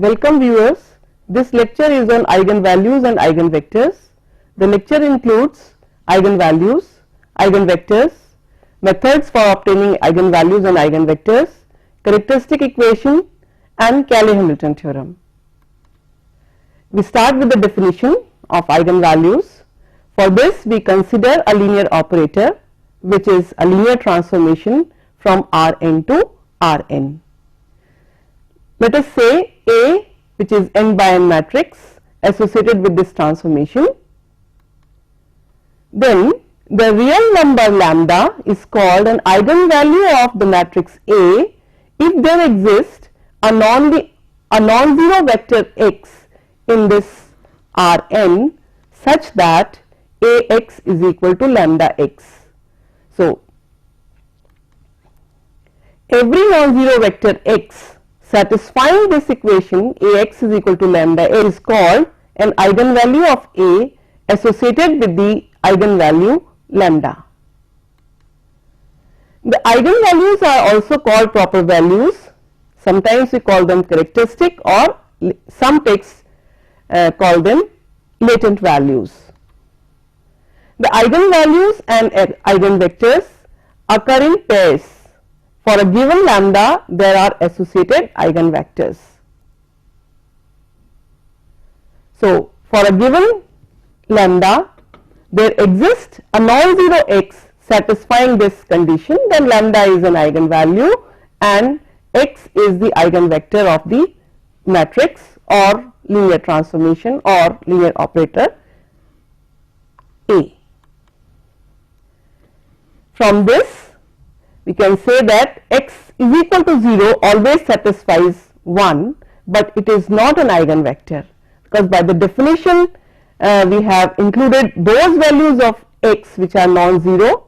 Welcome viewers. This lecture is on eigenvalues and eigenvectors. The lecture includes eigenvalues, eigenvectors, methods for obtaining eigenvalues and eigenvectors, characteristic equation and Cayley-Hamilton theorem. We start with the definition of eigenvalues. For this we consider a linear operator which is a linear transformation from Rn to Rn. Let us say A, which is n by n matrix associated with this transformation. Then the real number lambda is called an eigenvalue of the matrix A if there exists a non-zero vector x in this Rn such that Ax is equal to lambda x. So every non-zero vector x satisfying this equation Ax is equal to lambda A is called an eigenvalue of A associated with the eigenvalue lambda. The eigenvalues are also called proper values. Sometimes we call them characteristic, or some texts call them latent values. The eigenvalues and eigenvectors occur in pairs. For a given lambda, there are associated eigenvectors. So, for a given lambda, there exists a non-zero x satisfying this condition, then lambda is an eigenvalue and x is the eigenvector of the matrix or linear transformation or linear operator A. From this, we can say that x is equal to 0 always satisfies 1, but it is not an eigenvector, because by the definition we have included those values of x which are non-zero.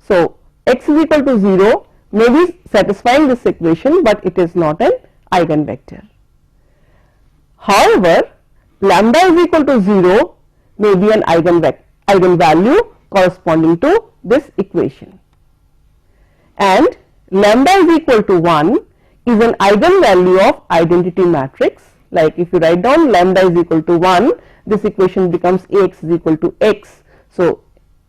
So x is equal to 0 may be satisfying this equation, but it is not an eigenvector. However, lambda is equal to 0 may be an eigenvalue corresponding to this equation, and lambda is equal to 1 is an eigenvalue of identity matrix. Like if you write down lambda is equal to 1, this equation becomes Ax is equal to x. So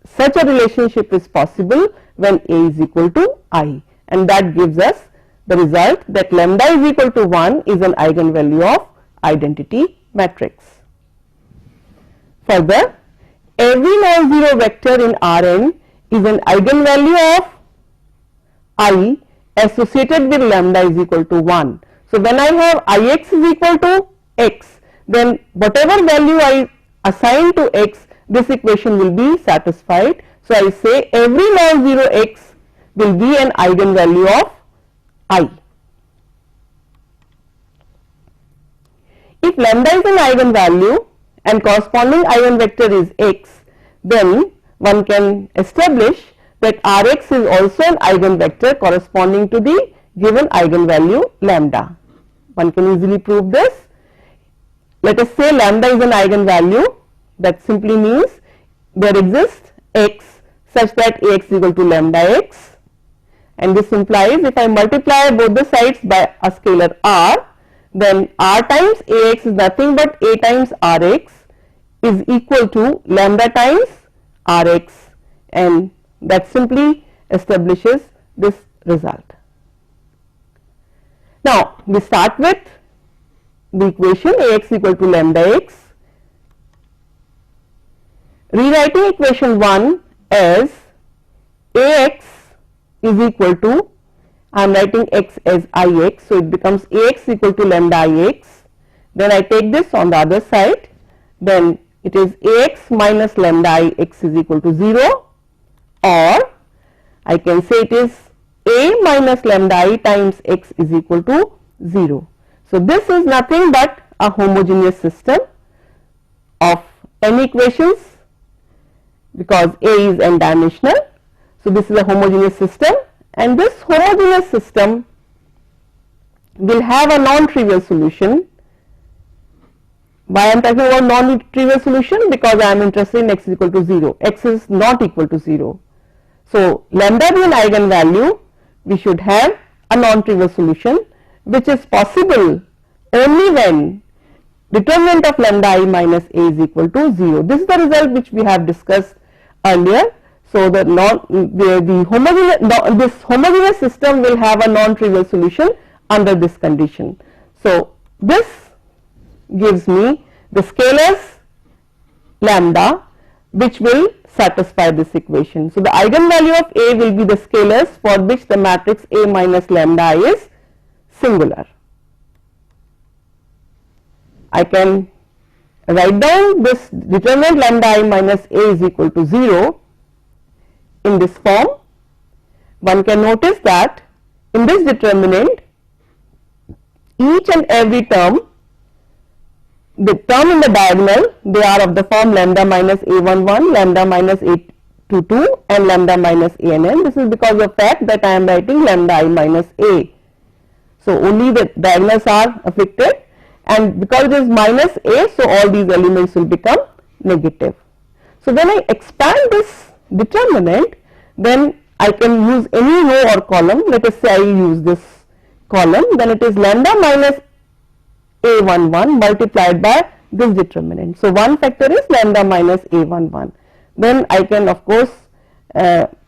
such a relationship is possible when A is equal to I, and that gives us the result that lambda is equal to 1 is an eigenvalue of identity matrix. Further, every non-zero vector in Rn is an eigenvalue of I associated with lambda is equal to 1. So when I have Ix is equal to x, then whatever value I assign to x, this equation will be satisfied. So I say every non-zero x will be an eigenvalue of I. If lambda is an eigenvalue and corresponding eigenvector is x, then one can establish that Rx is also an eigenvector corresponding to the given eigenvalue lambda. One can easily prove this. Let us say lambda is an eigenvalue. That simply means there exists x such that Ax is equal to lambda x, and this implies if I multiply both the sides by a scalar r, then r times Ax is nothing but A times Rx is equal to lambda times Rx, and that simply establishes this result. Now we start with the equation Ax equal to lambda x. Rewriting equation 1 as Ax is equal to, I am writing x as Ix, so it becomes Ax equal to lambda Ix. Then I take this on the other side, then it is Ax minus lambda Ix is equal to 0, or I can say it is A minus lambda I times x is equal to 0. So this is nothing but a homogeneous system of n equations, because A is n dimensional. So this is a homogeneous system, and this homogeneous system will have a non-trivial solution. Why I am talking about non-trivial solution? Because I am interested in x is equal to 0. X is not equal to 0. So lambda being an eigenvalue, we should have a non-trivial solution which is possible only when determinant of lambda I minus A is equal to 0. This is the result which we have discussed earlier. So the this homogeneous system will have a non-trivial solution under this condition. So this gives me the scalars lambda which will satisfy this equation. So the eigenvalue of A will be the scalars for which the matrix A minus lambda I is singular. I can write down this determinant lambda I minus A is equal to 0 in this form. One can notice that in this determinant each and every term, the term in the diagonal, they are of the form lambda minus A11, lambda minus A22 and lambda minus ANN. This is because of the fact that I am writing lambda I minus A. So only the diagonals are affected, and because it is minus A, so all these elements will become negative. So when I expand this determinant, then I can use any row or column. Let us say I use this column, then it is lambda minus A11 multiplied by this determinant. So one factor is lambda minus A11. Then I can of course have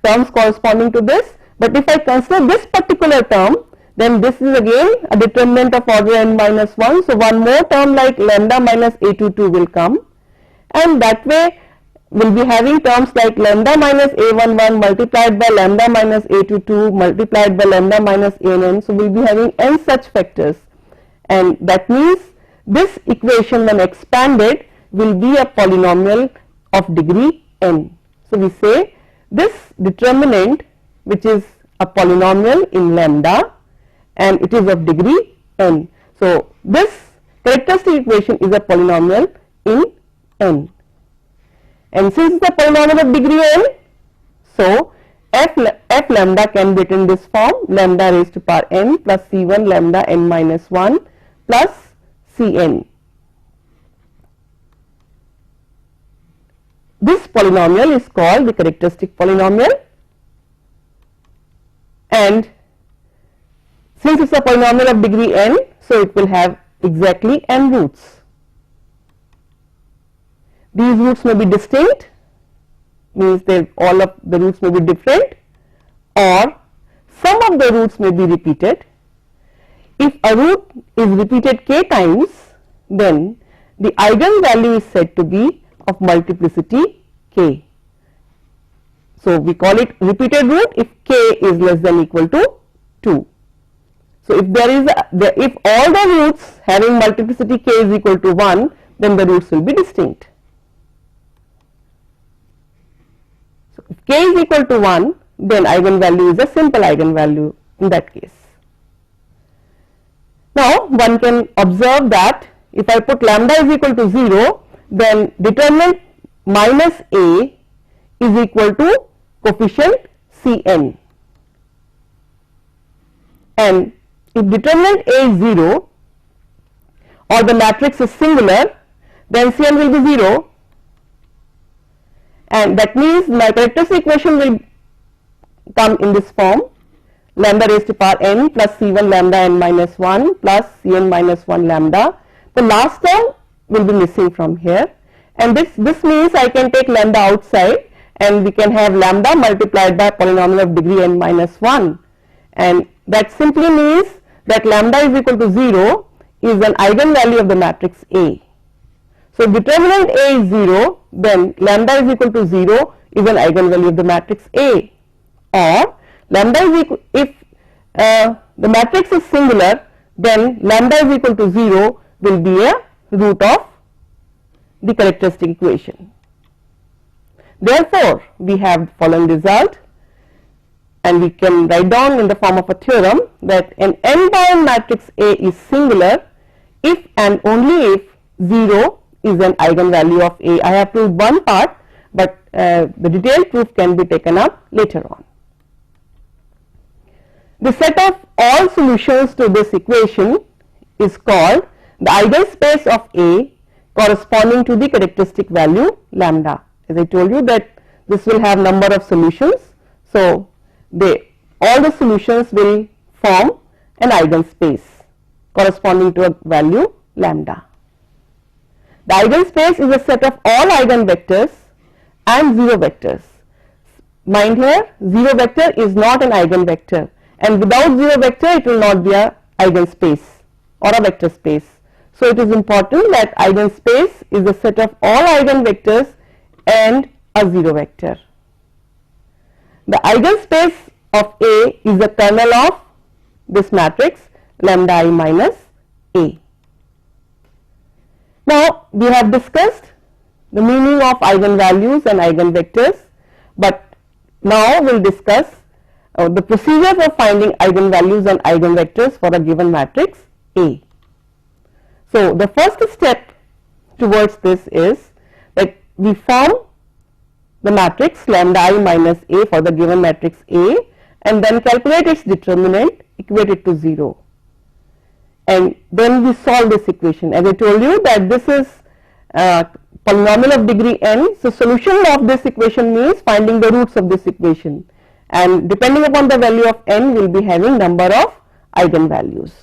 terms corresponding to this, but if I consider this particular term, then this is again a determinant of order n minus 1. So one more term like lambda minus A22 will come, and that way we will be having terms like lambda minus A11 multiplied by lambda minus A22 multiplied by lambda minus ANN. So we will be having n such factors, and that means this equation when expanded will be a polynomial of degree n. So we say this determinant which is a polynomial in lambda and it is of degree n. So this characteristic equation is a polynomial in n. And since it's a polynomial of degree n, so f lambda can be written in this form, lambda raised to power n plus c1 lambda n minus 1 plus cn. This polynomial is called the characteristic polynomial, and since it's a polynomial of degree n, so it will have exactly n roots. These roots may be distinct, means that all of the roots may be different, or some of the roots may be repeated. If a root is repeated k times, then the eigenvalue is said to be of multiplicity k. So we call it repeated root if k is less than or equal to 2. So if there is if all the roots having multiplicity k is equal to 1, then the roots will be distinct. So if k is equal to 1, then eigenvalue is a simple eigenvalue in that case. Now one can observe that if I put lambda is equal to 0, then determinant minus a is equal to coefficient Cn, and if determinant a is 0 or the matrix is singular, then Cn will be 0, and that means my characteristic equation will come in this form, lambda raised to power n plus c1 lambda n minus 1 plus cn minus 1 lambda. The last term will be missing from here, and this means I can take lambda outside and we can have lambda multiplied by polynomial of degree n minus 1, and that simply means that lambda is equal to 0 is an eigenvalue of the matrix A. So determinant A is 0, then lambda is equal to 0 is an eigenvalue of the matrix A, or lambda is equal, if the matrix is singular, then lambda is equal to 0 will be a root of the characteristic equation. Therefore, we have the following result, and we can write down in the form of a theorem that an n by n matrix A is singular if and only if 0 is an eigenvalue of A. I have proved one part, but the detailed proof can be taken up later on. The set of all solutions to this equation is called the eigenspace of A corresponding to the characteristic value lambda. As I told you that this will have number of solutions, so all the solutions will form an eigenspace. corresponding to a value lambda. The eigenspace is a set of all eigenvectors and 0 vectors. Mind here, 0 vector is not an eigenvector, and without 0 vector it will not be a eigenspace or a vector space. So it is important that eigenspace is a set of all eigenvectors and a 0 vector. The eigenspace of A is the kernel of this matrix lambda I minus A. Now we have discussed the meaning of eigenvalues and eigenvectors, but now we will discuss the procedure for finding eigenvalues and eigenvectors for a given matrix A. So the first step towards this is that we form the matrix lambda I minus A for the given matrix A, and then calculate its determinant, equate it to 0, and then we solve this equation. As I told you that this is polynomial of degree n, so solution of this equation means finding the roots of this equation, and depending upon the value of n we will be having number of eigenvalues.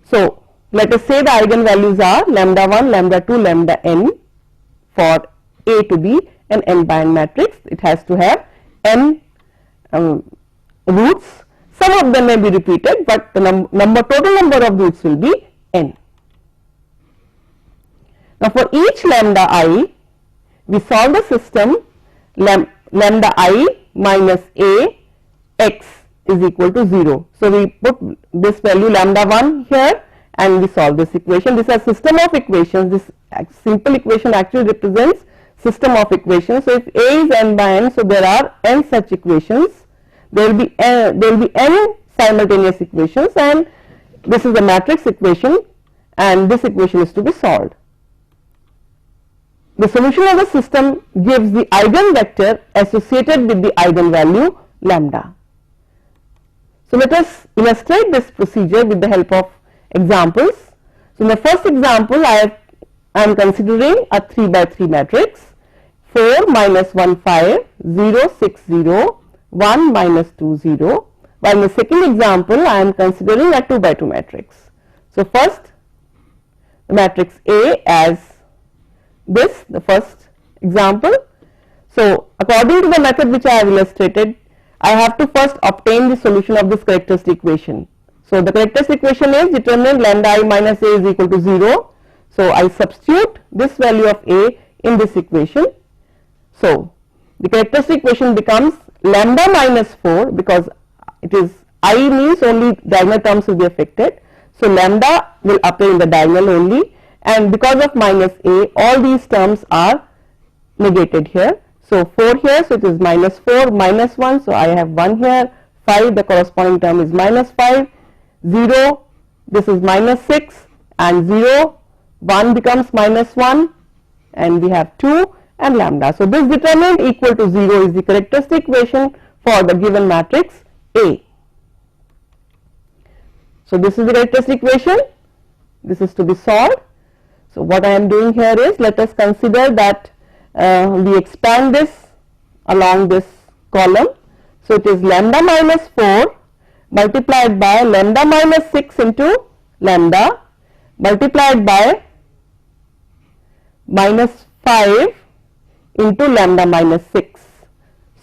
So let us say the eigenvalues are lambda 1, lambda 2, lambda n. For A to be an n by n matrix, it has to have n roots. Some of them may be repeated, but the total number of roots will be n. Now for each lambda I, we solve the system lambda I minus A x is equal to 0. So we put this value lambda 1 here and we solve this equation. This is a system of equations. This simple equation actually represents system of equations. So if A is n by n, so there are n such equations. There will be n simultaneous equations, and this is the matrix equation, and this equation is to be solved. The solution of the system gives the eigenvector associated with the eigenvalue lambda. So let us illustrate this procedure with the help of examples. So in the first example, I am considering a 3 by 3 matrix 4 minus 1 5 0 6 0 1 minus 2 0, while in the second example I am considering a 2 by 2 matrix. So first the matrix A as this, the first example. So according to the method which I have illustrated, I have to first obtain the solution of this characteristic equation. So the characteristic equation is determinant lambda I minus A is equal to 0. So I substitute this value of A in this equation. So the characteristic equation becomes lambda minus 4, because it is I means only diagonal terms will be affected. So lambda will appear in the diagonal only, and because of minus A, all these terms are negated here. So 4 here, so it is minus 4 minus 1, so I have 1 here, 5, the corresponding term is minus 5, 0, this is minus 6, and 0, 1 becomes minus 1, and we have 2 and lambda. So this determinant equal to 0 is the characteristic equation for the given matrix A. So this is the characteristic equation, this is to be solved. So what I am doing here is, let us consider that we expand this along this column. So it is lambda minus 4 multiplied by lambda minus 6 into lambda multiplied by minus 5 into lambda minus 6.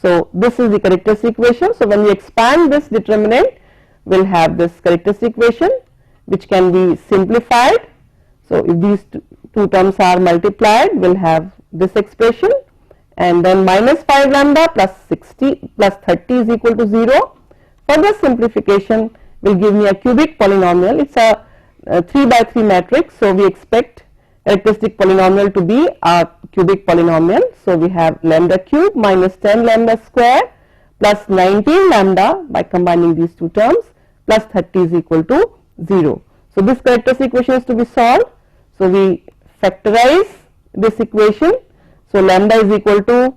So this is the characteristic equation. So when we expand this determinant, we will have this characteristic equation which can be simplified. So if these two terms are multiplied, we will have this expression, and then minus 5 lambda plus 60 plus 30 is equal to 0. Further simplification will give me a cubic polynomial. It is a 3 by 3 matrix, so we expect characteristic polynomial to be a cubic polynomial. So we have lambda cube minus 10 lambda square plus 19 lambda by combining these two terms plus 30 is equal to 0. So this characteristic equation is to be solved. So we factorize this equation. So lambda is equal to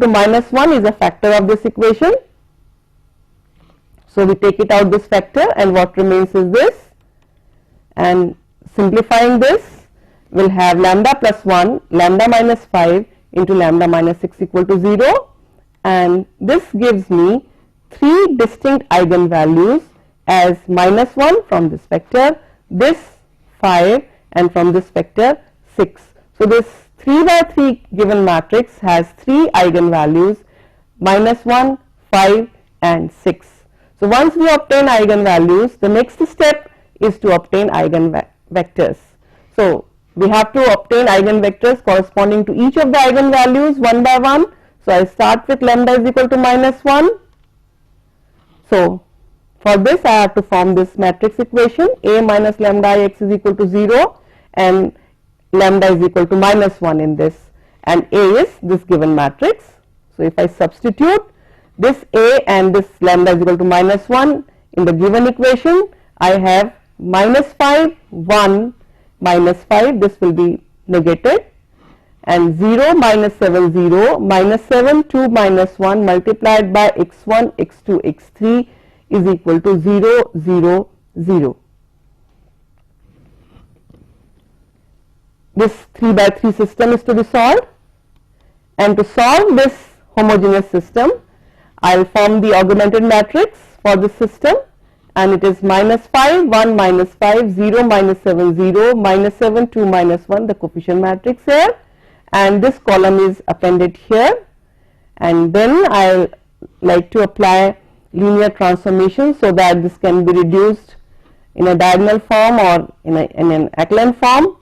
minus 1 is a factor of this equation. So we take it out this factor, and what remains is this, and simplifying this we will have lambda plus 1 lambda minus 5 into lambda minus 6 equal to 0, and this gives me 3 distinct eigenvalues as -1 from this vector, this 5, and from this vector 6. So this 3 by 3 given matrix has 3 eigenvalues -1, 5 and 6. So once we obtain eigenvalues, the next step is to obtain eigenvectors. So we have to obtain eigenvectors corresponding to each of the eigenvalues one by one. So I start with lambda is equal to -1. So for this I have to form this matrix equation, A minus lambda I x is equal to 0 and lambda is equal to -1 in this, and A is this given matrix. So if I substitute this A and this lambda is equal to -1 in the given equation, I have -5, 1, -5, this will be negated, and 0, -7, 0, -7, 2, -1 multiplied by x1, x2, x3 is equal to 0, 0, 0. This 3 by 3 system is to be solved, and to solve this homogeneous system, I will form the augmented matrix for this system, and it is -5, 1, -5, 0, -7, 0, -7, 2, -1, the coefficient matrix here, and this column is appended here. And then I like to apply linear transformation so that this can be reduced in a diagonal form or in an echelon form.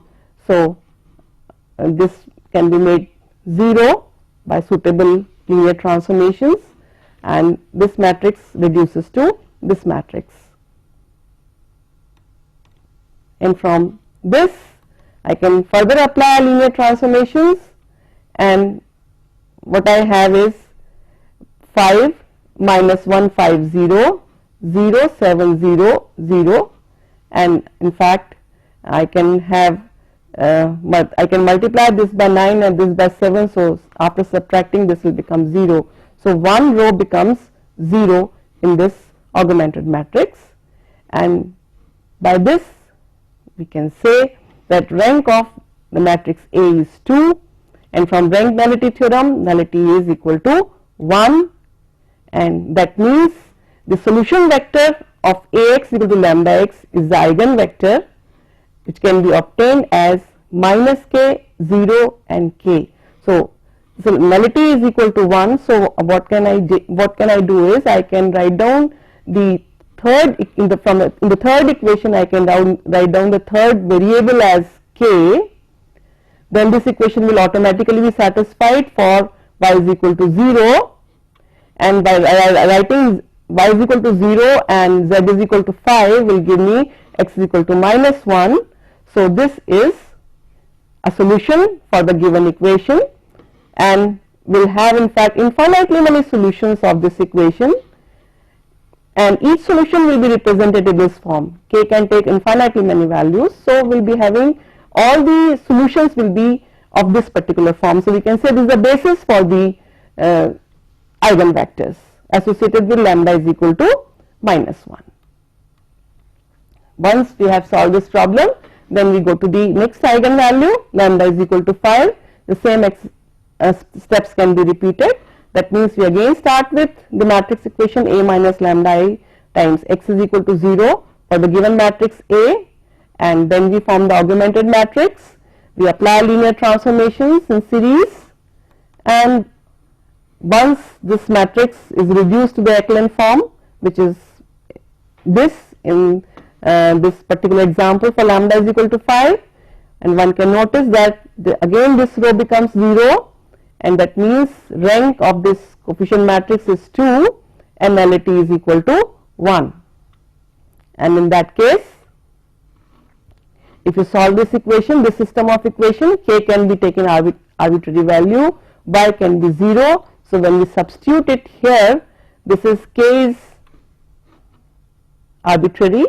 So this can be made 0 by suitable linear transformations, and this matrix reduces to this matrix. And from this I can further apply linear transformations, and what I have is 5, -1, 5, 0, 0, 7, 0, 0, and in fact I can have I can multiply this by 9 and this by 7, so after subtracting this will become 0. So one row becomes 0 in this augmented matrix, and by this we can say that rank of the matrix A is 2, and from rank nullity theorem, nullity is equal to 1, and that means the solution vector of Ax equal to lambda x is the eigenvector, which can be obtained as -k, 0 and k. So nullity is equal to 1. So what can I do is I can write down the third in the third equation. I can write down the third variable as k. Then this equation will automatically be satisfied for y is equal to 0, and by writing y is equal to 0 and z is equal to 5 will give me x is equal to -1. So this is a solution for the given equation, and we'll have in fact infinitely many solutions of this equation, and each solution will be represented in this form. K can take infinitely many values, so we'll be having all the solutions will be of this particular form. So we can say this is the basis for the eigenvectors associated with lambda is equal to -1. Once we have solved this problem, then we go to the next eigenvalue, lambda is equal to 5. The same steps can be repeated. That means we again start with the matrix equation A minus lambda I times x is equal to 0 for the given matrix A, and then we form the augmented matrix. We apply linear transformations in series, and once this matrix is reduced to the echelon form, which is this in this particular example for lambda is equal to 5, and one can notice that again this row becomes 0, and that means rank of this coefficient matrix is 2 and nullity is equal to 1. And in that case, if you solve this equation, this system of equation, k can be taken arbitrary value, y can be 0. So when we substitute it here, this is k is arbitrary,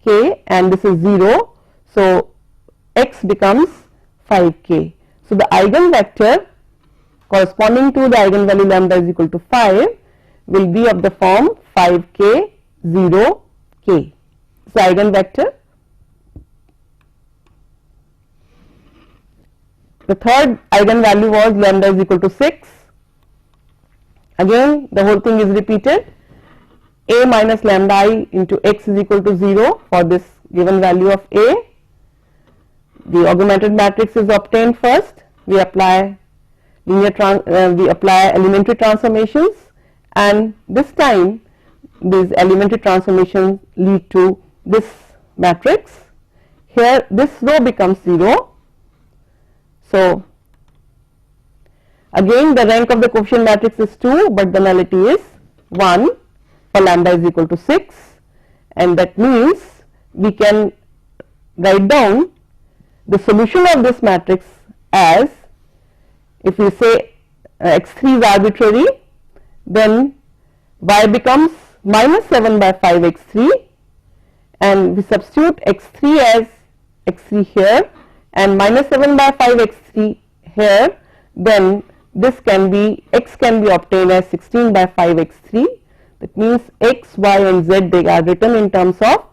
k, and this is 0. So x becomes 5k. So the eigenvector corresponding to the eigenvalue lambda is equal to 5 will be of the form 5k, 0, k. It's the eigenvector. The third eigenvalue was lambda is equal to 6. Again the whole thing is repeated. A minus lambda I into x is equal to 0 for this given value of A. The augmented matrix is obtained first. We apply elementary transformations, and this time these elementary transformations lead to this matrix. Here this row becomes 0. So again the rank of the coefficient matrix is 2, but the nullity is 1 for lambda is equal to 6, and that means we can write down the solution of this matrix as, if we say x3 is arbitrary, then y becomes minus 7 by 5 x3, and we substitute x3 as x3 here and minus 7 by 5 x3 here, then this can be, x can be obtained as 16 by 5 x3. That means x, y and z, they are written in terms of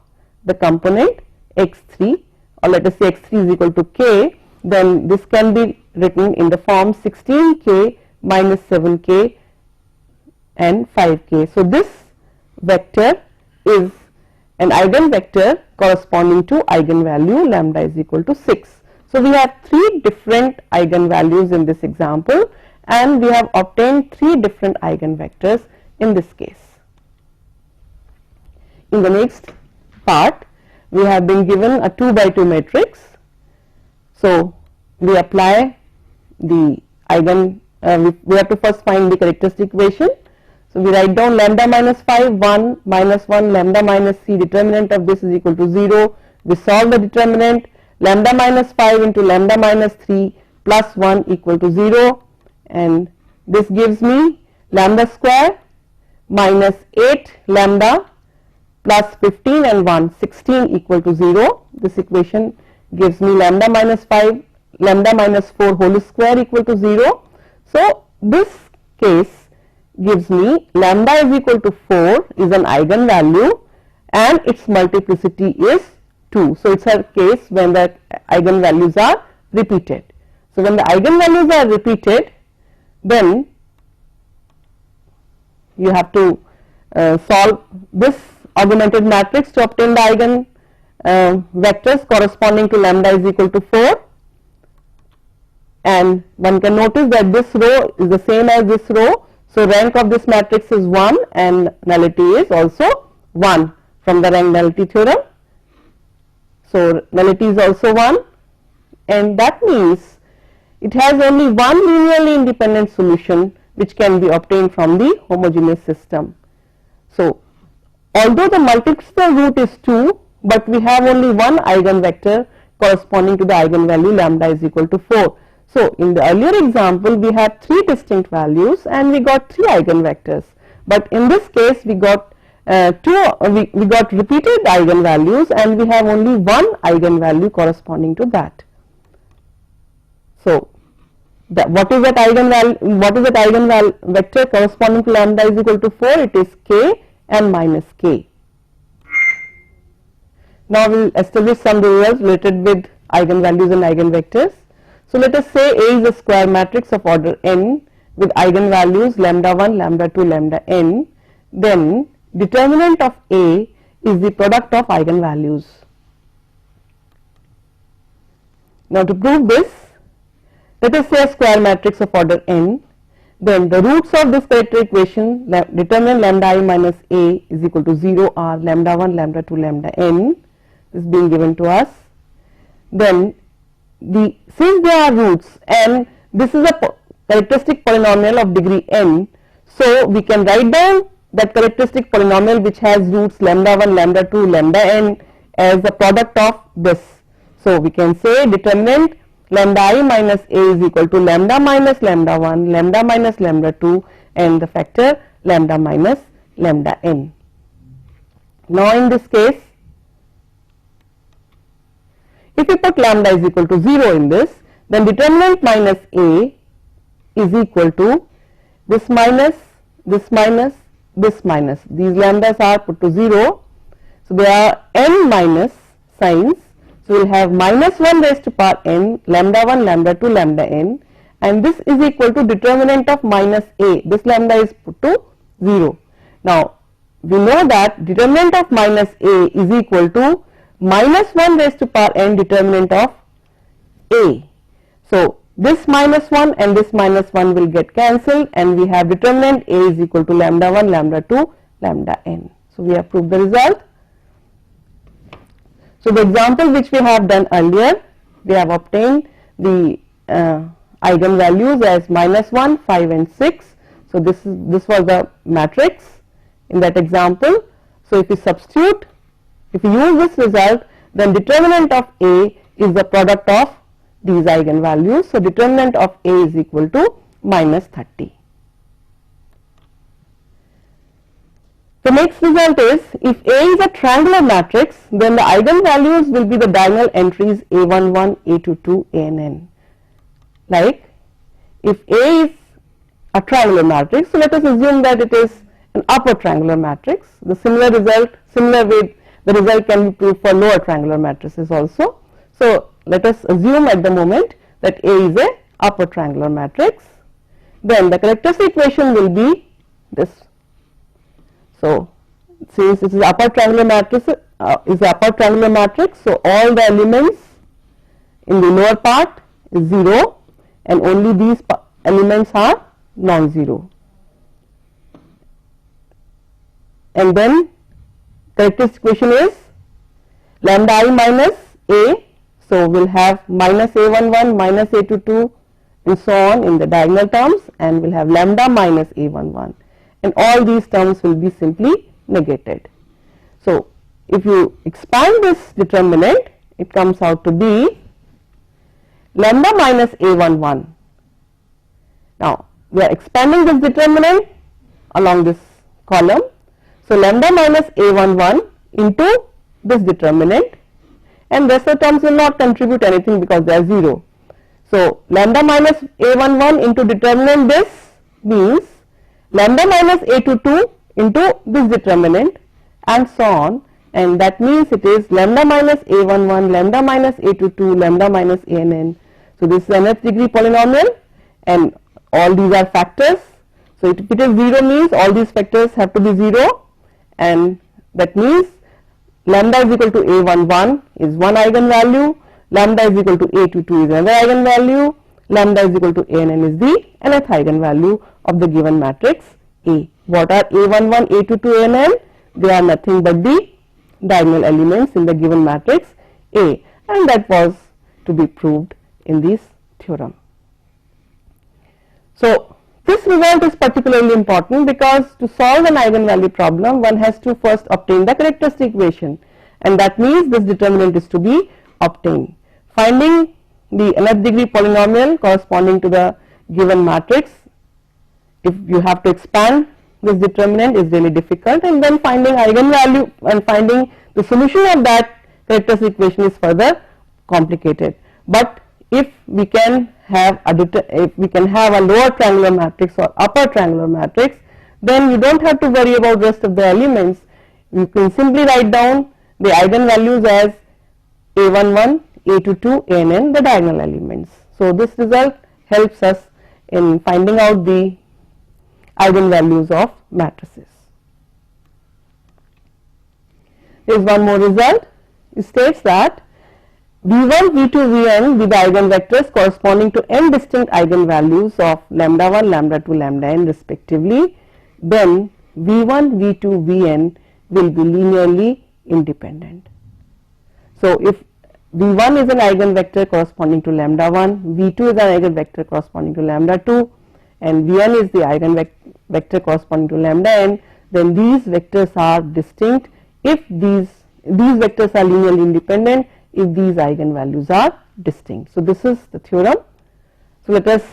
the component x3, or let us say x3 is equal to k, then this can be written in the form 16k minus 7k and 5k. So this vector is an eigenvector corresponding to eigenvalue lambda is equal to 6. So we have 3 different eigenvalues in this example, and we have obtained 3 different eigenvectors in this case. In the next part, we have been given a 2 by 2 matrix. So we apply the eigen, we have to first find the characteristic equation. So we write down lambda minus 5, 1, minus 1, lambda minus c, determinant of this is equal to 0. We solve the determinant, lambda minus 5 into lambda minus 3 plus 1 equal to 0, and this gives me lambda square minus 8 lambda plus 15 and 1, 16 equal to 0. This equation gives me lambda minus 5, lambda minus 4 whole square equal to 0. So this case gives me lambda is equal to 4 is an eigenvalue and its multiplicity is 2. So it's a case when the eigenvalues are repeated. So when the eigenvalues are repeated, then you have to solve this augmented matrix to obtain the eigen vectors corresponding to lambda is equal to 4, and one can notice that this row is the same as this row. So rank of this matrix is 1 and nullity is also 1 from the rank nullity theorem. So nullity is also 1, and that means it has only one linearly independent solution which can be obtained from the homogeneous system. So although the multiple root is 2, but we have only one eigenvector corresponding to the eigenvalue lambda is equal to 4. So in the earlier example we had 3 distinct values and we got 3 eigenvectors, but in this case we got we got repeated eigenvalues and we have only one eigenvalue corresponding to that. So what is that eigenvector corresponding to lambda is equal to 4? It is k and minus k. Now we will establish some results related with eigenvalues and eigenvectors. So let us say A is a square matrix of order n with eigenvalues lambda 1, lambda 2, lambda n. Then determinant of A is the product of eigenvalues. Now to prove this, let us say a square matrix of order n. Then the roots of this character equation, determinant lambda I minus A is equal to 0 are lambda 1, lambda 2, lambda n, is being given to us. Then since there are roots and this is a characteristic polynomial of degree n, so we can write down that characteristic polynomial which has roots lambda 1, lambda 2, lambda n as the product of this. So we can say determinant lambda I minus A is equal to lambda minus lambda 1, lambda minus lambda 2 and the factor lambda minus lambda n. Now in this case, if we put lambda is equal to 0 in this, then determinant minus A is equal to this minus, this minus, this minus. These lambdas are put to 0. So there are n minus signs. So we will have minus 1 raised to power n, lambda 1, lambda 2, lambda n, and this is equal to determinant of minus A. This lambda is put to 0. Now we know that determinant of minus A is equal to minus 1 raised to power n determinant of A. So this minus 1 and this minus 1 will get cancelled, and we have determinant A is equal to lambda 1, lambda 2, lambda n. So we have proved the result. So the example which we have done earlier, we have obtained the eigenvalues as minus 1, 5 and 6. So this was the matrix in that example. So if we substitute, if we use this result, then determinant of A is the product of these eigenvalues. So determinant of A is equal to minus 30. The next result is, if A is a triangular matrix, then the eigenvalues will be the diagonal entries A11, A22, An. Like if A is a triangular matrix, so let us assume that it is an upper triangular matrix. The similar way the result can be proved for lower triangular matrices also. So let us assume at the moment that A is a upper triangular matrix. Then the characteristic equation will be this. So since it is upper triangular matrix, so all the elements in the lower part is 0 and only these elements are non-zero. And then characteristic equation is lambda I minus A. So we will have minus A11, minus A22 and so on in the diagonal terms, and we will have lambda minus A11, and all these terms will be simply negated. So if you expand this determinant, it comes out to be lambda minus A11. Now we are expanding this determinant along this column. So lambda minus A11 into this determinant, and rest of the terms will not contribute anything because they are 0. So lambda minus A11 into determinant this means lambda minus A22 into this determinant and so on, and that means it is lambda minus A11, lambda minus A22, lambda minus An. So this is an nth degree polynomial and all these are factors. So if it is 0 means all these factors have to be 0, and that means lambda is equal to A11 is one eigenvalue, lambda is equal to A22 is another eigenvalue, lambda is equal to An is the nth eigenvalue of the given matrix A. What are A11, A22, An? They are nothing but the diagonal elements in the given matrix A, and that was to be proved in this theorem. So this result is particularly important because to solve an eigenvalue problem, one has to first obtain the characteristic equation, and that means this determinant is to be obtained. Finding the nth degree polynomial corresponding to the given matrix, if you have to expand this determinant, is really difficult, and then finding eigenvalue and finding the solution of that characteristic equation is further complicated. But if we can have a lower triangular matrix or upper triangular matrix, then you don't have to worry about rest of the elements. You can simply write down the eigenvalues as A11, A22, An, the diagonal elements. So this result helps us in finding out the eigenvalues of matrices. There is one more result. It states that V1, V2, Vn be the eigenvectors corresponding to n distinct eigenvalues of lambda 1, lambda 2, lambda n respectively, then V1, V2, Vn will be linearly independent. So if V1 is an eigenvector corresponding to lambda 1, V2 is an eigenvector corresponding to lambda 2, and Vn is the eigenvector corresponding to lambda n, then these vectors are distinct if these vectors are linearly independent if these eigenvalues are distinct. So this is the theorem. So let us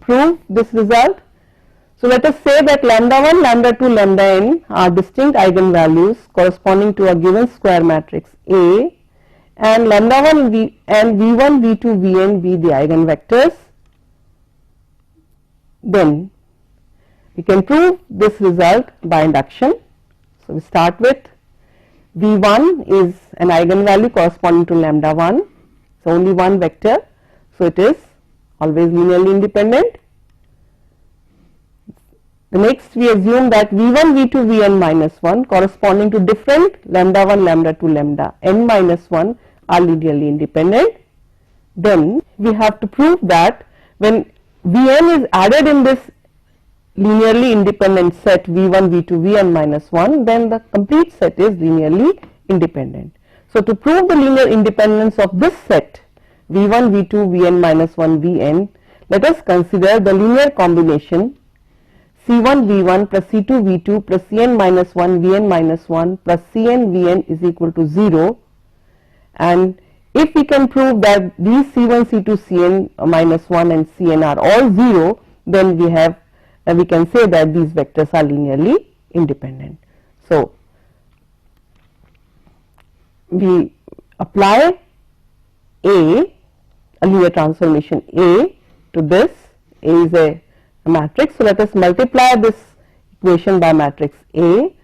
prove this result. So let us say that lambda 1, lambda 2, lambda n are distinct eigenvalues corresponding to a given square matrix A, and lambda 1 and V1, V2, Vn be the eigenvectors. Then we can prove this result by induction. So we start with V1 is an eigenvalue corresponding to lambda 1, so only one vector, so it is always linearly independent. The next we assume that V1, V2, Vn minus 1 corresponding to different lambda 1, lambda 2, lambda n minus 1 are linearly independent. Then we have to prove that when Vn is added in this linearly independent set V1, V2, Vn minus 1, then the complete set is linearly independent. So to prove the linear independence of this set V1, V2, Vn minus 1, Vn, let us consider the linear combination C1 V1 plus C2 V2 plus Cn minus 1 Vn minus 1 plus Cn Vn is equal to 0, and if we can prove that these C1, C2, Cn minus 1 and Cn are all 0, then we can say that these vectors are linearly independent. So we apply a linear transformation A to this. A is a matrix, so let us multiply this equation by matrix A,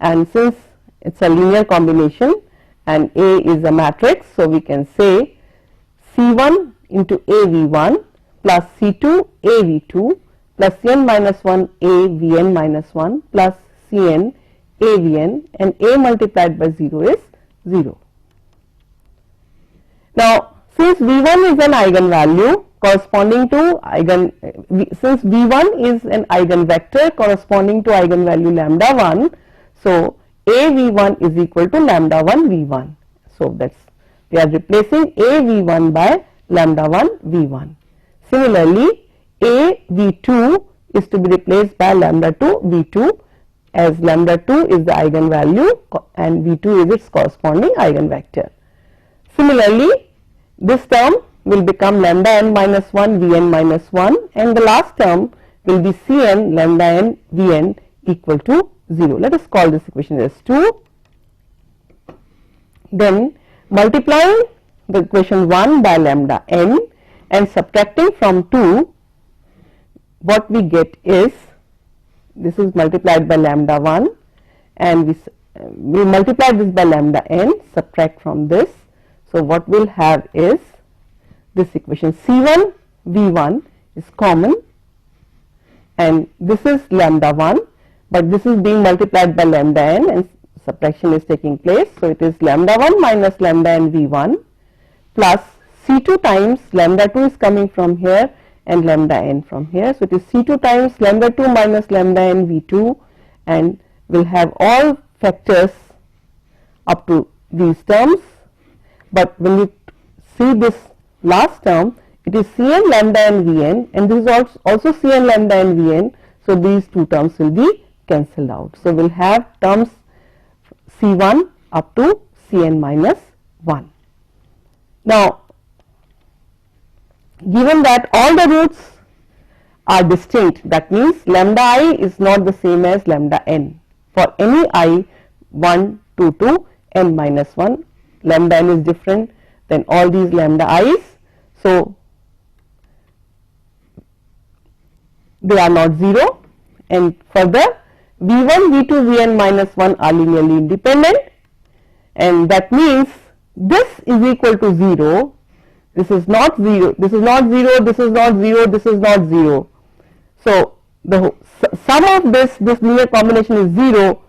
and since it is a linear combination and A is a matrix, so we can say C1 into A V1 plus C2 A V2 plus Cn minus 1 A Vn minus 1 plus Cn A Vn, and A multiplied by 0 is 0. Now since V1 is an eigenvalue corresponding to since V1 is an eigenvector corresponding to eigenvalue lambda 1, so A V1 is equal to lambda 1 V1. So that's, we are replacing A V1 by lambda 1 V1. Similarly, A V2 is to be replaced by lambda 2 V2, as lambda 2 is the eigenvalue and V2 is its corresponding eigenvector. Similarly, this term will become lambda n minus 1 Vn minus 1, and the last term will be Cn lambda n Vn equal to 0. Let us call this equation as 2. Then multiplying the equation 1 by lambda n and subtracting from 2, what we get is, this is multiplied by lambda 1 and we multiply this by lambda n, subtract from this. So what we will have is this equation C1 V1 is common, and this is lambda 1, but this is being multiplied by lambda n and subtraction is taking place. So it is lambda 1 minus lambda n V1 plus C2 times lambda 2 is coming from here and lambda n from here. So it is C2 times lambda 2 minus lambda n V2, and we will have all factors up to these terms. But when you see this last term, it is Cn lambda n Vn, and this is also Cn lambda n Vn. So these two terms will be cancelled out. So we will have terms C1 up to Cn minus 1. Now, given that all the roots are distinct, that means lambda I is not the same as lambda n. For any I 1, 2 to n minus 1, lambda n is different than all these lambda i's. So they are not 0, and further V1, V2, Vn minus 1 are linearly independent, and that means this is equal to 0. This is not 0, this is not 0, this is not 0, this is not 0. So the sum of this linear combination is 0,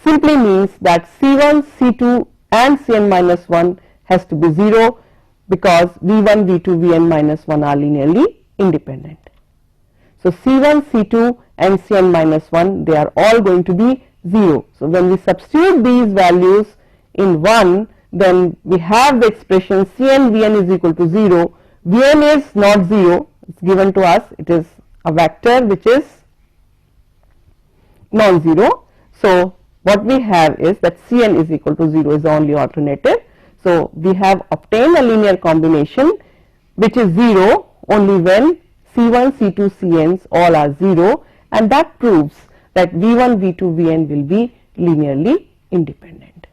simply means that C1, C2 and Cn minus 1 has to be 0, because V1, V2, Vn minus 1 are linearly independent. So C1, C2 and Cn minus 1, they are all going to be 0. So when we substitute these values in 1, then we have the expression Cn Vn is equal to 0. Vn is not 0, it is given to us, it is a vector which is non-zero. So what we have is that Cn is equal to 0 is the only alternative. So we have obtained a linear combination which is 0 only when C1, C2, Cn's all are 0, and that proves that V1, V2, Vn will be linearly independent.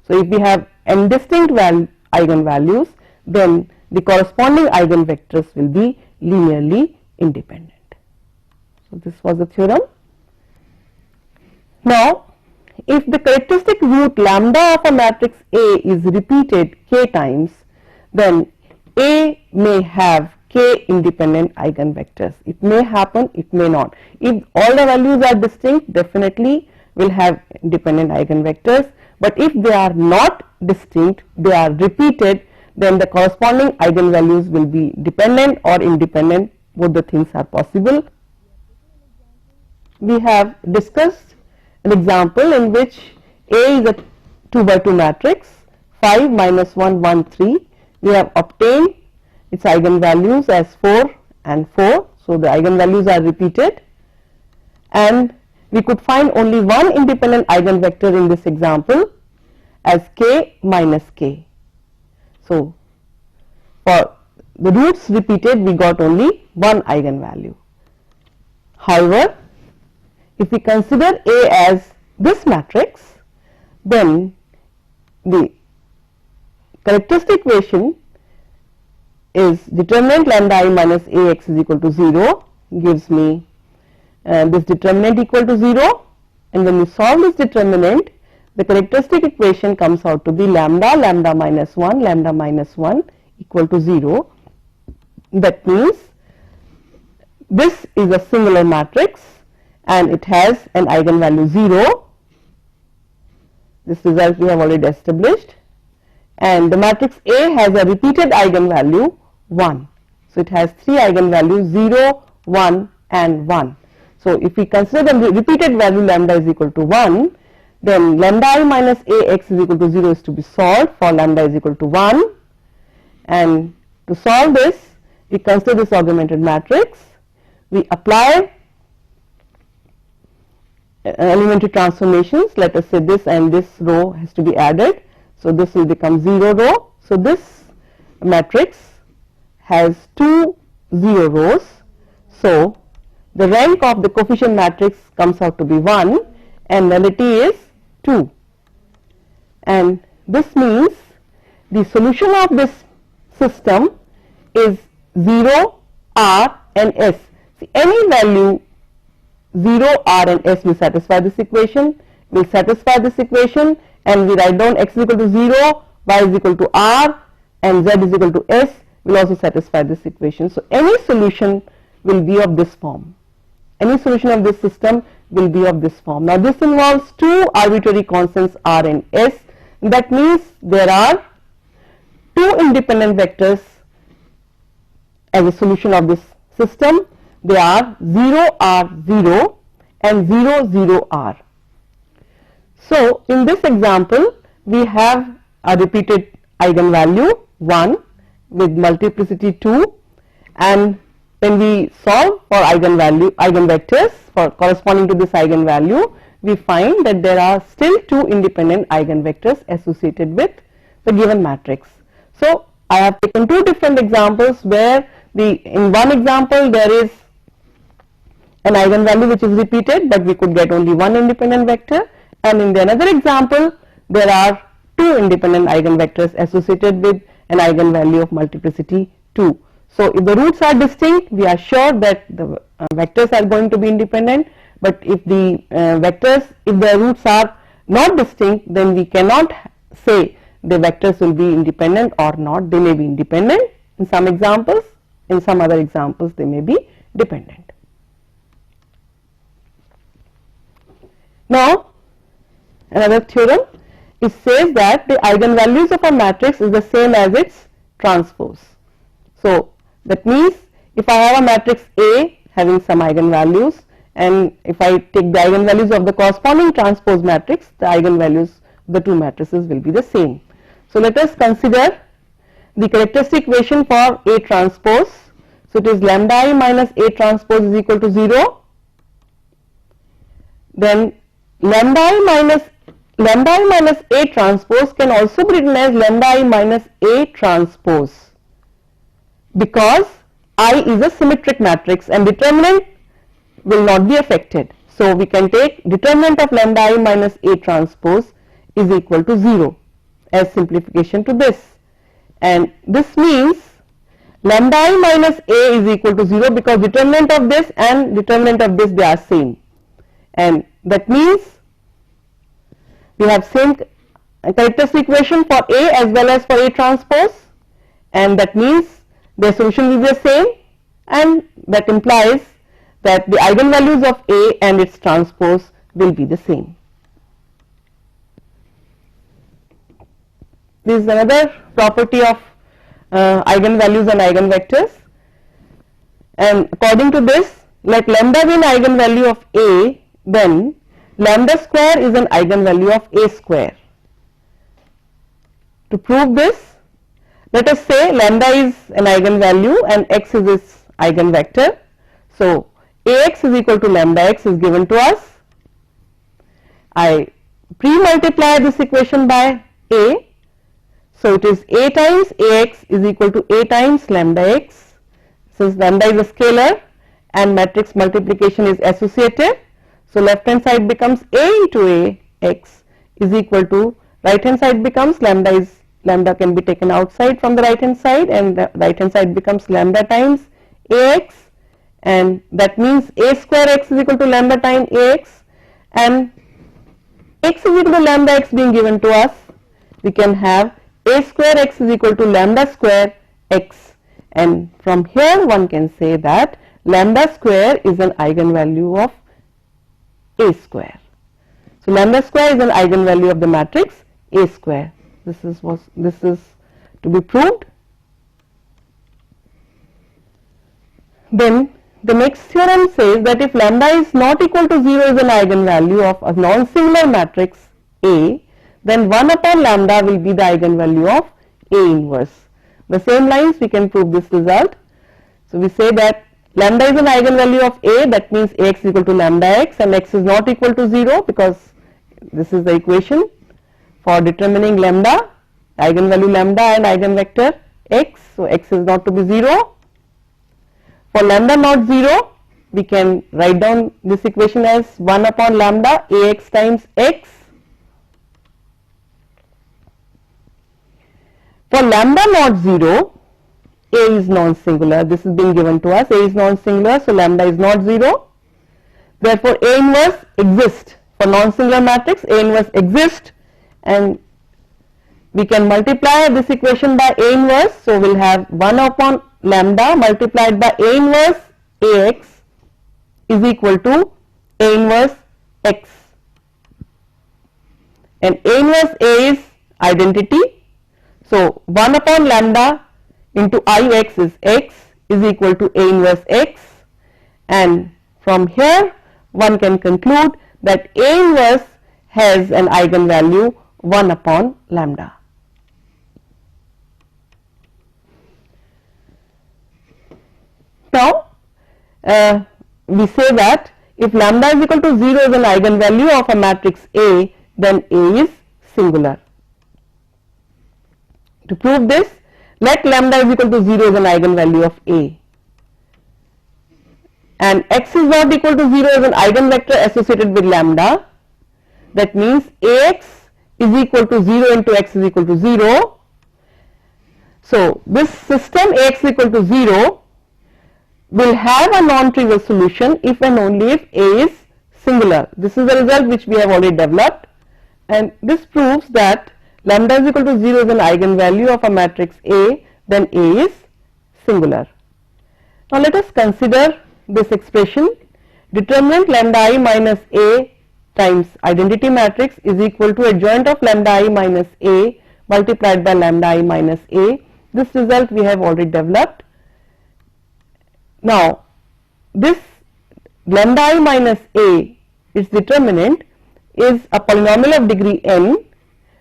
So if we have n distinct eigenvalues, then the corresponding eigenvectors will be linearly independent. So this was the theorem. Now if the characteristic root lambda of a matrix A is repeated k times, then A may have k independent eigenvectors. It may happen, it may not. If all the values are distinct, definitely will have independent eigenvectors, but if they are not distinct, they are repeated, then the corresponding eigenvalues will be dependent or independent. Both the things are possible. We have discussed an example in which A is a 2 by 2 matrix, 5 minus 1 1 3. We have obtained its eigenvalues as 4 and 4. So the eigenvalues are repeated, and we could find only one independent eigenvector in this example as k minus k. So for the roots repeated, we got only one eigenvalue. However, if we consider A as this matrix, then the characteristic equation is determinant lambda I minus Ax is equal to 0, gives me this determinant equal to 0, and when we solve this determinant, the characteristic equation comes out to be lambda lambda minus 1 equal to 0. That means this is a singular matrix and it has an eigenvalue 0. This result we have already established, and the matrix A has a repeated eigenvalue 1. So it has three eigenvalues 0, 1 and 1. So if we consider the repeated value lambda is equal to 1, then lambda I minus Ax is equal to 0 is to be solved for lambda is equal to 1, and to solve this we consider this augmented matrix. We apply elementary transformations. Let us say this and this row has to be added, so this will become 0 row. So this matrix has 2 0 rows, so the rank of the coefficient matrix comes out to be 1 and nullity is 2, and this means the solution of this system is 0, r and s. See, any value 0, r and s will satisfy this equation, and we write down x is equal to 0, y is equal to r and z is equal to s will also satisfy this equation. So any solution will be of this form. Any solution of this system will be of this form. Now this involves two arbitrary constants r and s. That means there are two independent vectors as a solution of this system. They are 0 r 0 and 0 0 r. So in this example we have a repeated eigenvalue 1 with multiplicity 2, and when we solve for eigenvectors for corresponding to this eigenvalue, we find that there are still two independent eigenvectors associated with the given matrix. So I have taken two different examples where in one example there is an eigenvalue which is repeated, but we could get only one independent vector, and in the another example there are two independent eigenvectors associated with an eigenvalue of multiplicity 2. So if the roots are distinct, we are sure that the vectors are going to be independent, but if the if the roots are not distinct, then we cannot say the vectors will be independent or not. They may be independent in some examples, in some other examples they may be dependent. Now another theorem, it says that the eigenvalues of a matrix is the same as its transpose. So that means if I have a matrix A having some eigenvalues, and if I take the eigenvalues of the corresponding transpose matrix, the eigenvalues of the two matrices will be the same. So let us consider the characteristic equation for A transpose. So it is lambda I minus A transpose is equal to 0. Then lambda I minus A transpose can also be written as lambda I minus A transpose, because I is a symmetric matrix and determinant will not be affected. So we can take determinant of lambda I minus A transpose is equal to 0 as simplification to this, and this means lambda I minus A is equal to 0 because determinant of this and determinant of this, they are same, and that means we have same characteristic equation for A as well as for A transpose, and that means their solution will be the same, and that implies that the eigenvalues of A and its transpose will be the same. This is another property of eigenvalues and eigenvectors, and according to this, let lambda be an eigenvalue of A, then lambda square is an eigenvalue of A square. To prove this, let us say lambda is an eigenvalue and x is its eigenvector. So Ax is equal to lambda x is given to us. I pre-multiply this equation by A. So it is A times Ax is equal to A times lambda x. Since lambda is a scalar and matrix multiplication is associative, so left hand side becomes A into A x is equal to, right hand side becomes lambda can be taken outside from the right hand side, and the right hand side becomes lambda times Ax, and that means A square x is equal to lambda times Ax, and x is equal to lambda x being given to us, we can have A square x is equal to lambda square x, and from here one can say that lambda square is an eigenvalue of A square. So lambda square is an eigenvalue of the matrix A square. This is to be proved. Then the next theorem says that if lambda is not equal to 0 is an eigenvalue of a non-singular matrix A, then 1 upon lambda will be the eigenvalue of A inverse. The same lines we can prove this result. So we say that lambda is an eigenvalue of A, that means Ax is equal to lambda x, and x is not equal to 0 because this is the equation for determining lambda, eigenvalue lambda and eigenvector x. So x is not to be 0. For lambda not 0, we can write down this equation as 1 upon lambda Ax times x. For lambda not 0, A is non-singular. This is being given to us. A is non-singular, so lambda is not 0. Therefore, A inverse exists. For non-singular matrix, A inverse exists, and we can multiply this equation by A inverse. So we will have 1 upon lambda multiplied by A inverse Ax is equal to A inverse x, and A inverse A is identity. So 1 upon lambda into Ix is x is equal to A inverse x, and from here one can conclude that A inverse has an eigenvalue 1 upon lambda. Now we say that if lambda is equal to 0 is an eigenvalue of a matrix A, then A is singular. To prove this, let lambda is equal to 0 is an eigenvalue of A, and x is not equal to 0 is an eigenvector associated with lambda. That means Ax is equal to 0 into x is equal to 0. So this system Ax is equal to 0 will have a non-trivial solution if and only if A is singular. This is the result which we have already developed, and this proves that lambda is equal to 0 is an eigenvalue of a matrix A, then A is singular. Now let us consider this expression. Determinant lambda I minus A times identity matrix is equal to adjoint of lambda I minus A multiplied by lambda I minus A. This result we have already developed. Now this lambda I minus A, its determinant, is a polynomial of degree n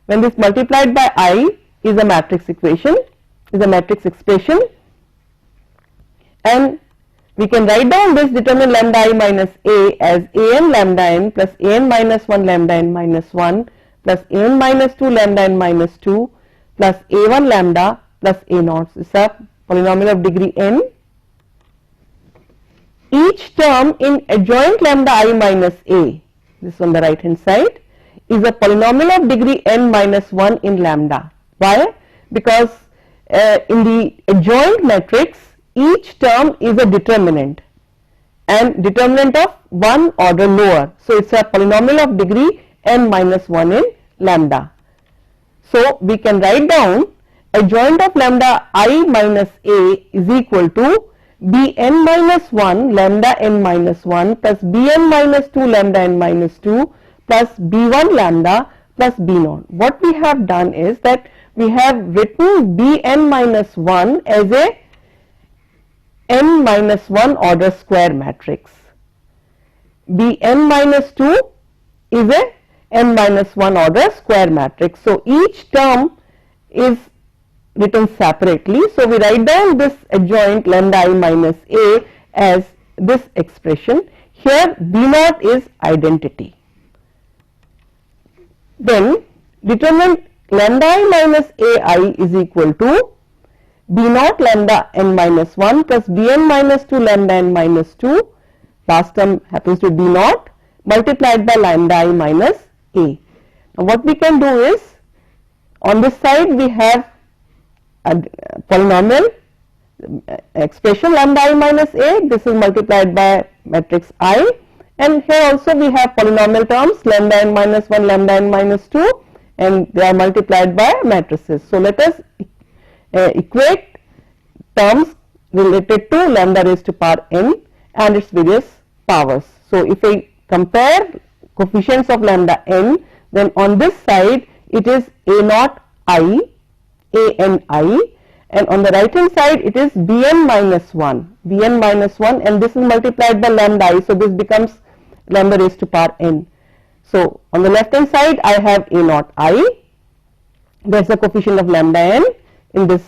when this multiplied by I is a matrix equation, is a matrix expression, and we can write down this determinant lambda I minus A as an lambda n plus an minus 1 lambda n minus 1 plus an minus 2 lambda n minus 2 plus a1 lambda plus a naught. It is a polynomial of degree n. Each term in adjoint lambda I minus A, this on the right hand side, is a polynomial of degree n minus 1 in lambda. Why? Because in the adjoint matrix each term is a determinant, and determinant of one order lower. So it is a polynomial of degree n minus 1 in lambda. So we can write down adjoint of lambda I minus A is equal to Bn minus 1 lambda n minus 1 plus Bn minus 2 lambda n minus 2 plus B1 lambda plus B naught. What we have done is that we have written Bn minus 1 as a n minus 1 order square matrix. Bn minus 2 is a n minus 1 order square matrix. So each term is written separately. So we write down this adjoint lambda I minus A as this expression. Here B naught is identity. Then determine lambda I minus AI is equal to B naught lambda n minus 1 plus Bn minus 2 lambda n minus 2, last term happens to B naught, multiplied by lambda I minus A. Now what we can do is, on this side we have a polynomial expression lambda I minus A, this is multiplied by matrix I, and here also we have polynomial terms lambda n minus 1 lambda n minus 2, and they are multiplied by matrices. So let us equate terms related to lambda raised to power n and its various powers. So if I compare coefficients of lambda n, then on this side it is a naught I, a n I, and on the right hand side it is Bn minus 1, Bn minus 1, and this is multiplied by lambda I, so this becomes lambda raised to power n. So on the left hand side I have a naught I, there is a coefficient of lambda n in this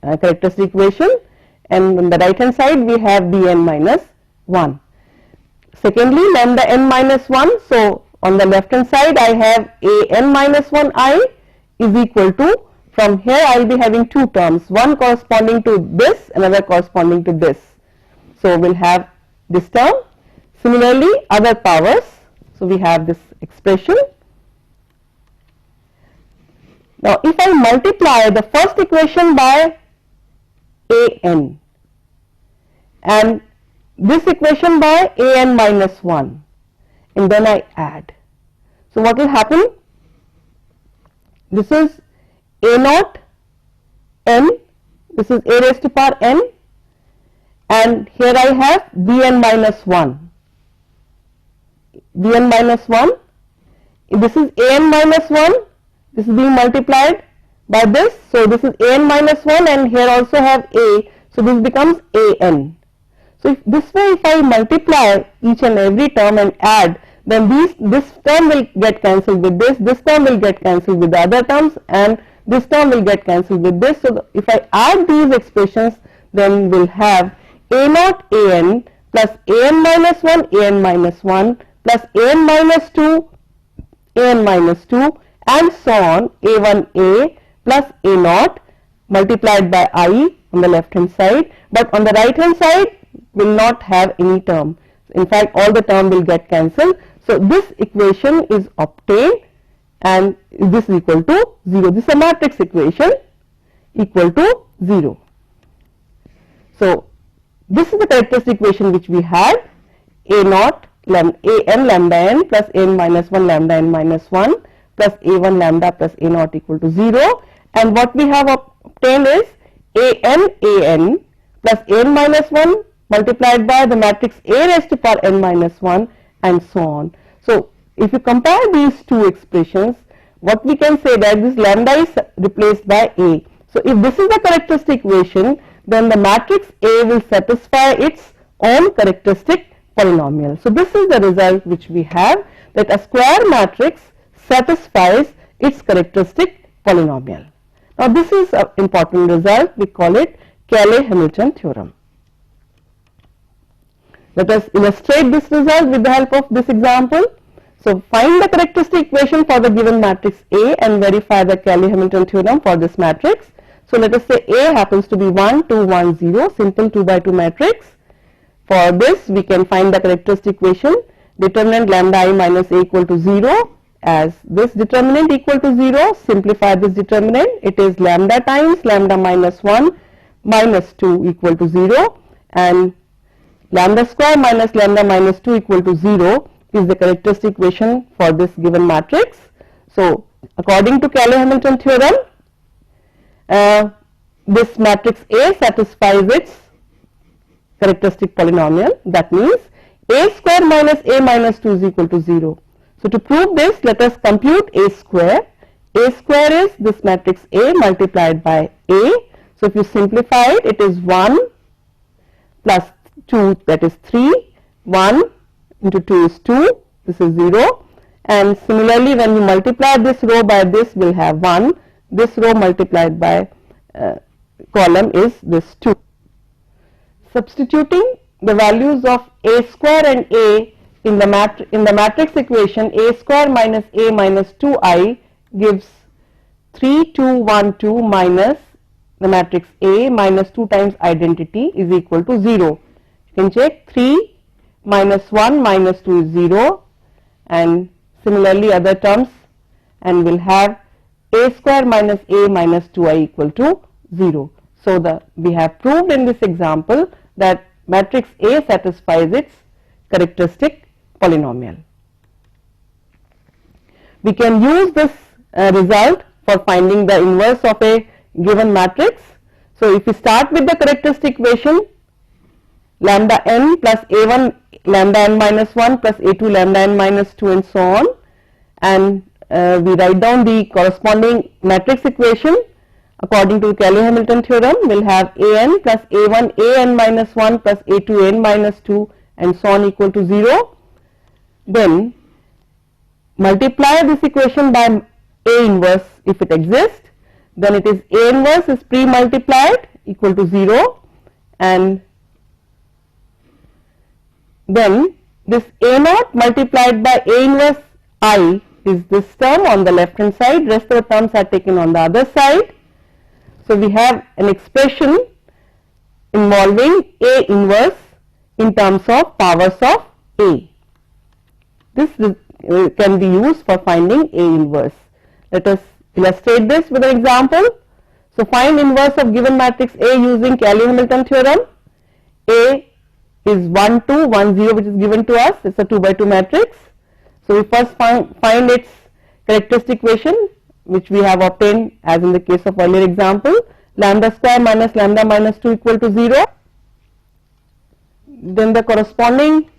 characteristic equation, and on the right hand side we have Bn minus 1. Secondly, lambda n minus 1, so on the left hand side I have a n minus 1 I is equal to, from here I will be having two terms, one corresponding to this, another corresponding to this. So we will have this term. Similarly, other powers, so we have this expression. Now if I multiply the first equation by a n and this equation by a n minus 1, and then I add, so what will happen? This is a naught n, this is a raised to power n, and here I have Bn minus 1, Bn minus 1, this is a n minus 1, this is being multiplied by this, so this is a n minus 1, and here also have a, so this becomes a n. So if this way if I multiply each and every term and add, then this term will get cancelled with this term will get cancelled with the other terms, and this term will get cancelled with this. So if I add these expressions, then we'll have a naught a n plus a n minus 1 a n minus 1 plus a n minus 2 a n minus 2, and so on, a1 a plus a naught multiplied by I on the left hand side, but on the right hand side will not have any term. In fact, all the term will get cancelled. So this equation is obtained, and this is equal to 0. This is a matrix equation equal to 0. So this is the characteristic equation which we had, a naught a n lambda n plus a n minus 1 lambda n minus 1 plus a1 lambda plus a naught equal to 0, and what we have obtained is a n plus a n minus 1 multiplied by the matrix a raised to power n minus 1, and so on. So if you compare these two expressions, what we can say that this lambda is replaced by a. So if this is the characteristic equation, then the matrix A will satisfy its own characteristic polynomial. So this is the result which we have, that a square matrix satisfies its characteristic polynomial. Now this is an important result, we call it Cayley-Hamilton theorem. Let us illustrate this result with the help of this example. So find the characteristic equation for the given matrix A and verify the Cayley-Hamilton theorem for this matrix. So let us say A happens to be 1, 2, 1, 0, simple 2 by 2 matrix. For this we can find the characteristic equation, determinant lambda I minus A equal to 0, as this determinant equal to 0, simplify this determinant, it is lambda times lambda minus 1 minus 2 equal to 0, and lambda square minus lambda minus 2 equal to 0 is the characteristic equation for this given matrix. So according to Cayley-Hamilton theorem, this matrix A satisfies its characteristic polynomial. That means A square minus A minus 2 is equal to 0. So to prove this, let us compute A square. A square is this matrix A multiplied by A. So if you simplify it, it is 1 plus 2, that is 3. 1 into 2 is 2. This is 0. And similarly, when you multiply this row by this, we'll have 1. This row multiplied by column is this 2. Substituting the values of A square and A in the matrix equation, A square minus A minus 2i gives 3, 2, 1, 2 minus the matrix A minus 2 times identity is equal to 0. You can check 3 minus 1 minus 2 is 0, and similarly other terms, and we'll have A square minus A minus 2i equal to 0. So we have proved in this example that matrix A satisfies its characteristic polynomial. We can use this result for finding the inverse of a given matrix. So if we start with the characteristic equation, lambda n plus a1 lambda n minus 1 plus a2 lambda n minus 2 and so on, and we write down the corresponding matrix equation according to Cayley-Hamilton theorem. We'll have an plus a1 an minus 1 plus a2 n minus 2 and so on equal to 0. Then multiply this equation by A inverse if it exists. Then it is A inverse is pre-multiplied equal to 0, and then this A naught multiplied by A inverse I is this term on the left hand side, rest of the terms are taken on the other side. So we have an expression involving A inverse in terms of powers of A. This can be used for finding A inverse. Let us illustrate this with an example. So find inverse of given matrix A using Cayley-Hamilton theorem. A is 1 2 1 0, which is given to us. It's a 2 by 2 matrix. So we first find its characteristic equation, which we have obtained as in the case of earlier example, lambda square minus lambda minus 2 equal to 0. Then the corresponding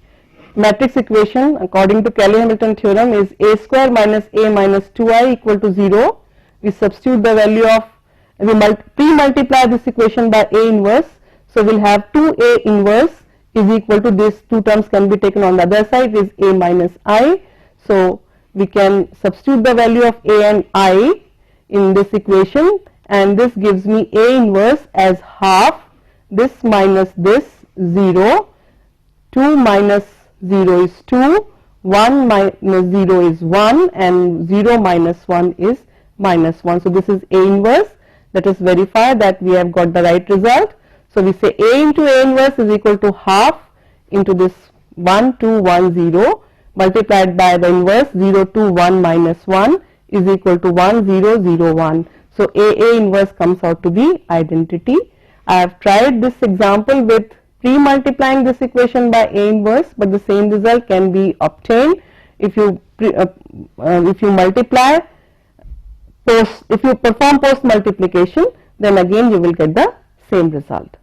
matrix equation according to Cayley-Hamilton theorem is A square minus A minus 2i equal to 0. We substitute the value of, we pre-multiply this equation by A inverse. So we'll have 2A inverse is equal to this, two terms can be taken on the other side, is A minus I. So we can substitute the value of A and I in this equation, and this gives me A inverse as half this minus this 0, 2 minus 0 is 2, 1 minus 0 is 1, and 0 minus 1 is minus 1. So this is A inverse. Let us verify that we have got the right result. So we say A into A inverse is equal to half into this 1 2 1 0 multiplied by the inverse 0 2 1 minus 1 is equal to 1 0 0 1. So A inverse comes out to be identity. I have tried this example with pre-multiplying this equation by A inverse, but the same result can be obtained if you multiply if you perform post multiplication, then again you will get the same result.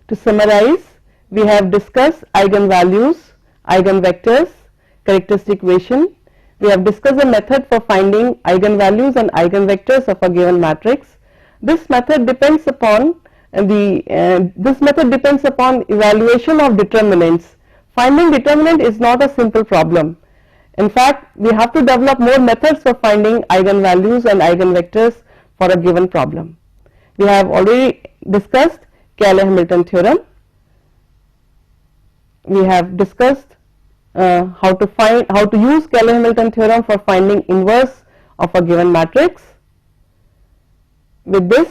To summarize, we have discussed eigenvalues, eigenvectors, characteristic equation. We have discussed a method for finding eigenvalues and eigenvectors of a given matrix. This method depends upon evaluation of determinants. Finding determinant is not a simple problem. In fact, we have to develop more methods for finding eigenvalues and eigenvectors for a given problem. We have already discussed Cayley-Hamilton theorem. We have discussed how to use Cayley-Hamilton theorem for finding inverse of a given matrix. With this,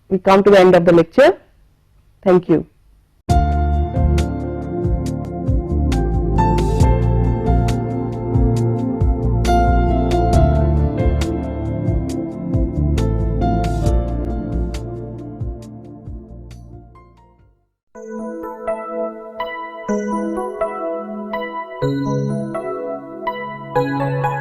we come to the end of the lecture. Thank you. Thank you.